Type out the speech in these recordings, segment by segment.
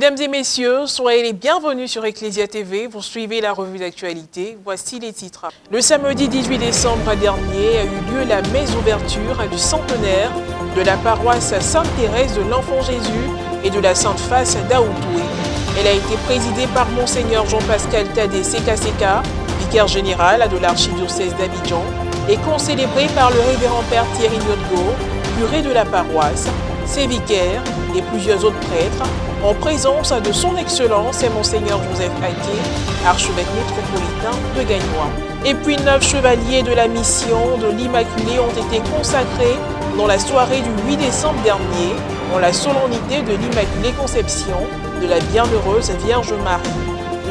Mesdames et messieurs, soyez les bienvenus sur Ecclesia TV. Vous suivez la revue d'actualité. Voici les titres. Le samedi 18 décembre dernier a eu lieu la messe d'ouverture du centenaire de la paroisse Sainte-Thérèse de l'Enfant Jésus et de la Sainte Face d'Aoutoué. Elle a été présidée par Monseigneur Jean-Pascal Tadé Sekaseka, vicaire général de l'archidiocèse d'Abidjan, et concélébrée par le révérend Père Thierry Nyotgo, curé de la paroisse, ses vicaires et plusieurs autres prêtres, en présence de son Excellence Monseigneur Joseph Aké, archevêque métropolitain de Gagnois. Et puis 9 chevaliers de la mission de l'Immaculée ont été consacrés dans la soirée du 8 décembre dernier, en la solennité de l'Immaculée Conception de la Bienheureuse Vierge Marie.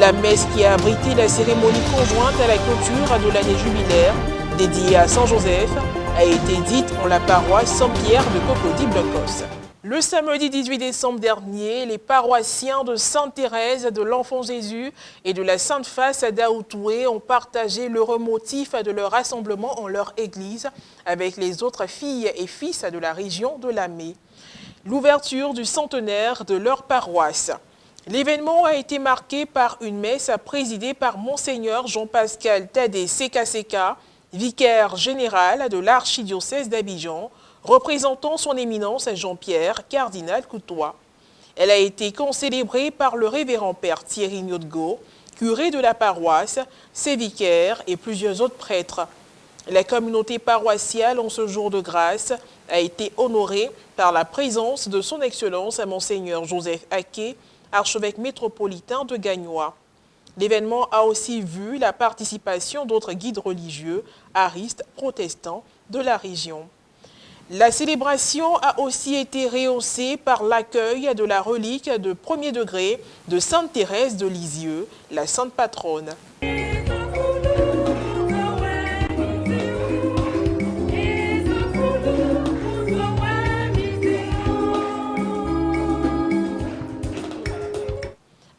La messe qui a abrité la cérémonie conjointe à la clôture de l'année jubilaire, dédiée à Saint Joseph, a été dite en la paroisse Saint-Pierre de Cocody-Blocos. Le samedi 18 décembre dernier, les paroissiens de Sainte-Thérèse de l'Enfant Jésus et de la Sainte Face d'Aoutoué ont partagé l'heureux motif de leur rassemblement en leur église avec les autres filles et fils de la région de Lamé. L'ouverture du centenaire de leur paroisse. L'événement a été marqué par une messe présidée par Monseigneur Jean-Pascal Tadé Sekaseka, vicaire général de l'archidiocèse d'Abidjan, représentant son éminence Jean-Pierre, cardinal Coutois. Elle a été concélébrée par le révérend Père Thierry Nyotgo, curé de la paroisse, ses vicaires et plusieurs autres prêtres. La communauté paroissiale en ce jour de grâce a été honorée par la présence de son Excellence Monseigneur Joseph Aké, archevêque métropolitain de Gagnois. L'événement a aussi vu la participation d'autres guides religieux, aristes, protestants de la région. La célébration a aussi été rehaussée par l'accueil de la relique de premier degré de Sainte Thérèse de Lisieux, la sainte patronne.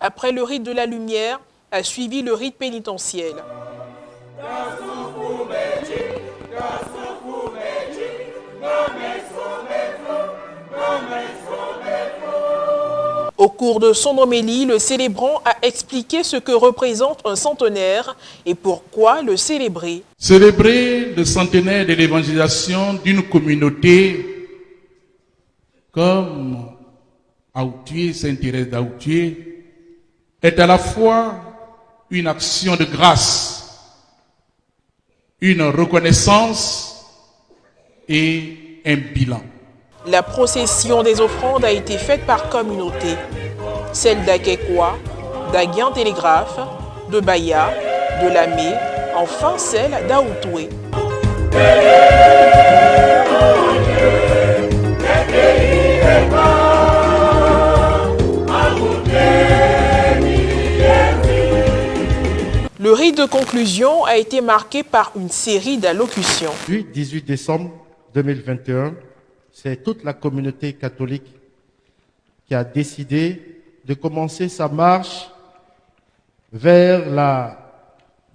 Après le rite de la lumière, a suivi le rite pénitentiel. Au cours de son homélie, le célébrant a expliqué ce que représente un centenaire et pourquoi le célébrer. Célébrer le centenaire de l'évangélisation d'une communauté comme Aoutoué, Sainte-Thérèse d'Aoutoué, est à la fois une action de grâce, une reconnaissance et un bilan. La procession des offrandes a été faite par communauté. Celle d'Akékwa, d'Aguien Télégraphe, de Baya, de Lamé, enfin celle d'Aoutoué. Le rite de conclusion a été marqué par une série d'allocutions. Du 18 décembre 2021, c'est toute la communauté catholique qui a décidé de commencer sa marche vers la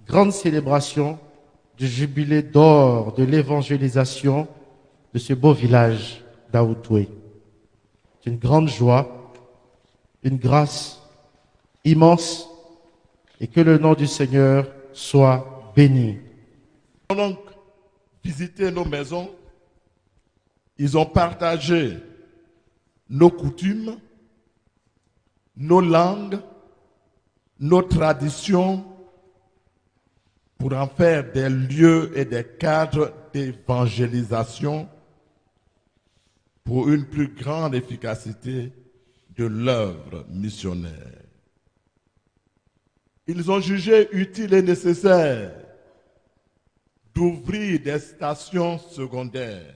grande célébration du jubilé d'or de l'évangélisation de ce beau village d'Aoutoué. C'est une grande joie, une grâce immense, et que le nom du Seigneur soit béni. Ils ont donc visité nos maisons, ils ont partagé nos coutumes, nos langues, nos traditions, pour en faire des lieux et des cadres d'évangélisation pour une plus grande efficacité de l'œuvre missionnaire. Ils ont jugé utile et nécessaire d'ouvrir des stations secondaires.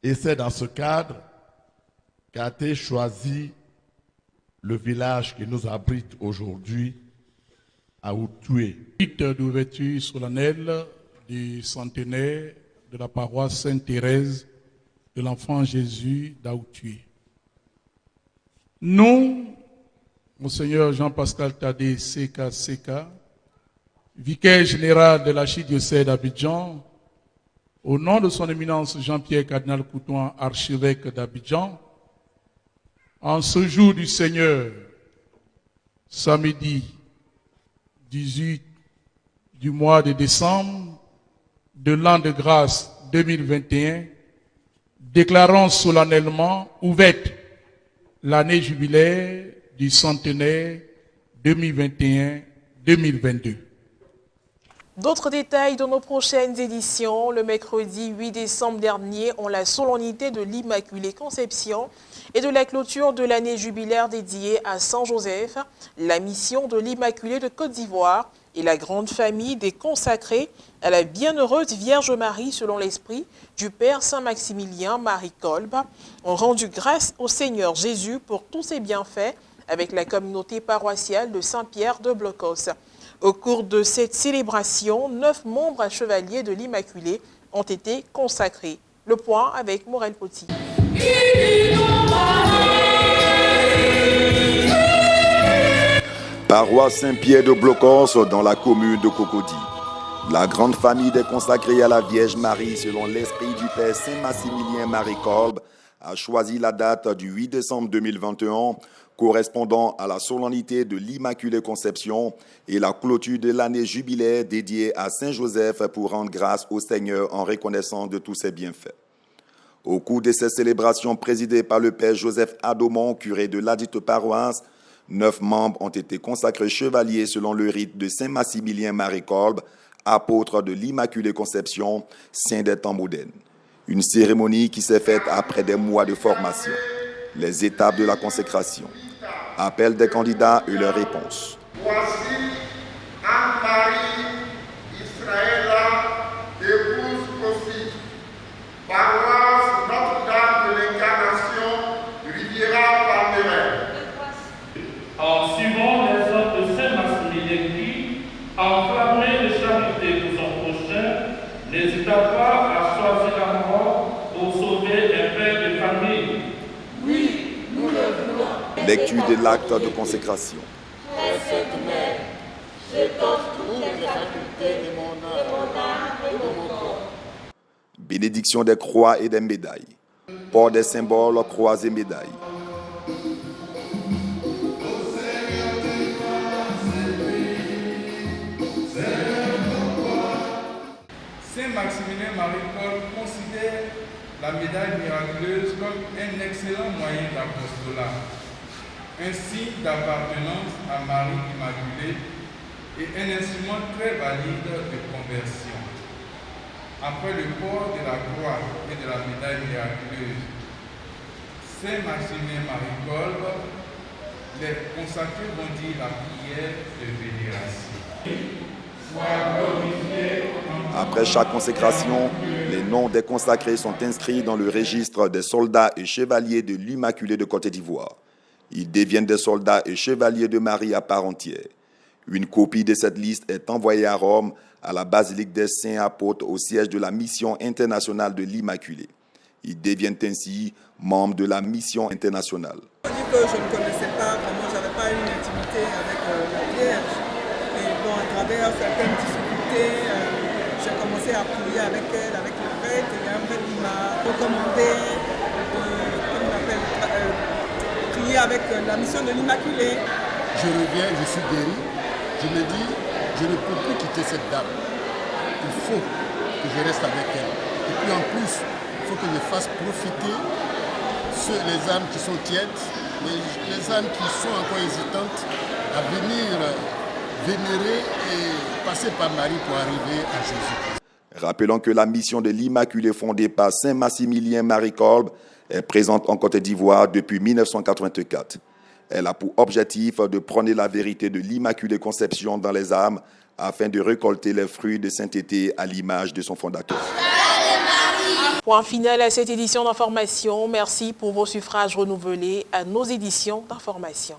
Et c'est dans ce cadre qu'a été choisi le village qui nous abrite aujourd'hui, Aoutoué. Rite d'ouverture solennelle du centenaire de la paroisse Sainte-Thérèse de l'Enfant Jésus d'Aoutoué. Nous, Monseigneur Jean-Pascal Tadé Sekaseka, vicaire général de l'archidiocèse d'Abidjan, au nom de son éminence Jean-Pierre cardinal Coutois, archevêque d'Abidjan, En ce jour du Seigneur, samedi 18 du mois de décembre de l'an de grâce 2021, déclarons solennellement ouverte l'année jubilaire du centenaire 2021-2022. D'autres détails dans nos prochaines éditions. Le mercredi 8 décembre dernier, on la solennité de l'Immaculée Conception et de la clôture de l'année jubilaire dédiée à Saint-Joseph, la mission de l'Immaculée de Côte d'Ivoire et la grande famille des consacrés à la bienheureuse Vierge Marie selon l'esprit du Père Saint-Maximilien Marie Kolb ont rendu grâce au Seigneur Jésus pour tous ses bienfaits avec la communauté paroissiale de Saint-Pierre de Blocos. Au cours de cette célébration, 9 membres chevaliers de l'Immaculée ont été consacrés. Le point avec Morel Poti. Paroisse Saint-Pierre de Blocos dans la commune de Cocody. La grande famille des consacrés à la Vierge Marie selon l'esprit du Père Saint-Maximilien Marie Kolb a choisi la date du 8 décembre 2021 correspondant à la solennité de l'Immaculée Conception et la clôture de l'année jubilaire dédiée à Saint-Joseph pour rendre grâce au Seigneur en reconnaissance de tous ses bienfaits. Au cours de ces célébrations présidées par le Père Joseph Adomon, curé de ladite paroisse, 9 membres ont été consacrés chevaliers selon le rite de Saint-Maximilien Marie Kolb, apôtre de l'Immaculée Conception, saint des temps modernes. Une cérémonie qui s'est faite après des mois de formation. Les étapes de la consécration. Appel des candidats et leurs réponses. Voici Anne-Marie Israëlla d'épouse Kofi, paroisse Notre-Dame de l'Incarnation, Riviera Palmeraie. En suivant les ordres de Saint-Maximilien qui, enflammé de charité pour son prochain, n'hésita pas à choisir la mort pour sauver un père de famille. Oui, nous le voulons. Lecture de l'acte de consécration. Très sainte Mère, je t'offre toutes les facultés de mon âme et de mon corps. Bénédiction des croix et des médailles. Port des symboles, croix et médailles. Saint-Maximilien Marie Kolb considère la médaille miraculeuse comme un excellent moyen d'apostolat, un signe d'appartenance à Marie Immaculée et un instrument très valide de conversion. Après le port de la croix et de la médaille miraculeuse, Saint-Maximilien Marie Kolb, les consacrés vont dire la prière de vénération. Après chaque consécration, les noms des consacrés sont inscrits dans le registre des soldats et chevaliers de l'Immaculée de Côte d'Ivoire. Ils deviennent des soldats et chevaliers de Marie à part entière. Une copie de cette liste est envoyée à Rome, à la basilique des Saints Apôtres, au siège de la mission internationale de l'Immaculée. Ils deviennent ainsi membres de la mission internationale. Je dis que je ne connaissais pas, vraiment, je n'avais pas une intimité avec la Vierge. Et bon, à travers certaines difficultés, j'ai commencé à prier avec elle, avec le prêtre. Il y a un prêtre qui m'a recommandé de prier avec la mission de l'Immaculée. Je reviens, je suis guéri. Je me dis, je ne peux plus quitter cette dame. Il faut que je reste avec elle. Et puis en plus, il faut que je fasse profiter les âmes qui sont tièdes, les âmes qui sont encore hésitantes à venir vénérer et passer par Marie pour arriver à Jésus. Rappelons que la mission de l'Immaculée fondée par Saint-Maximilien Marie Kolb est présente en Côte d'Ivoire depuis 1984. Elle a pour objectif de prôner la vérité de l'Immaculée Conception dans les âmes afin de récolter les fruits de sainteté à l'image de son fondateur. Point final à cette édition d'information. Merci pour vos suffrages renouvelés à nos éditions d'information.